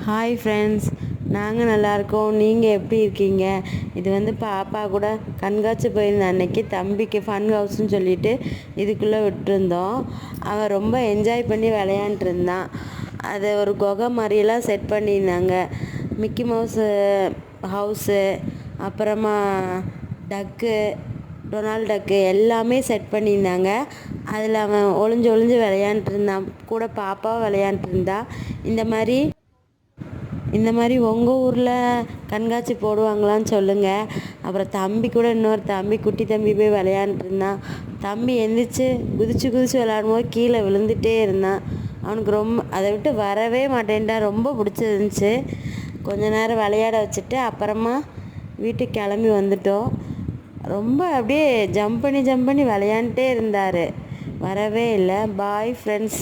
Hi friends, நாங்கள் நல்லாயிருக்கோம். நீங்கள் எப்படி இருக்கீங்க? இது வந்து பாப்பா கூட கண்காட்சி போயிருந்த அன்னைக்கு தம்பிக்கு ஃபன் ஹவுஸ்னு சொல்லிட்டு இதுக்குள்ளே விட்டுருந்தோம். அவன் ரொம்ப என்ஜாய் பண்ணி விளையாண்டுருந்தான். அது ஒரு குகை மாதிரியெல்லாம் செட் பண்ணியிருந்தாங்க. மிக்கி மவுஸு ஹவுஸு, அப்புறமா டக்கு, டொனால்ட் டக்கு எல்லாமே செட் பண்ணியிருந்தாங்க. அதில் அவன் ஒளிஞ்சு ஒளிஞ்சு விளையாண்டுருந்தான். கூட பாப்பாவும் விளையாண்டுருந்தா. இந்த மாதிரி உங்கள் ஊரில் கண்காட்சி போடுவாங்களான்னு சொல்லுங்கள். அப்புறம் தம்பி கூட இன்னொரு தம்பி, குட்டி தம்பி போய் விளையாண்டுருந்தான். தம்பி எந்திரிச்சு குதிச்சு குதிச்சு விளையாடும்போது கீழே விழுந்துகிட்டே இருந்தான். அவனுக்கு ரொம்ப அதை விட்டு வரவே மாட்டேன்டான். ரொம்ப பிடிச்சிருந்துச்சி. கொஞ்ச நேரம் விளையாட வச்சுட்டு அப்புறமா வீட்டுக்கு கிளம்பி வந்துட்டோம். ரொம்ப அப்படியே ஜம்ப் பண்ணி விளையாண்டுட்டே இருந்தார். வரவே இல்லை. Bye friends.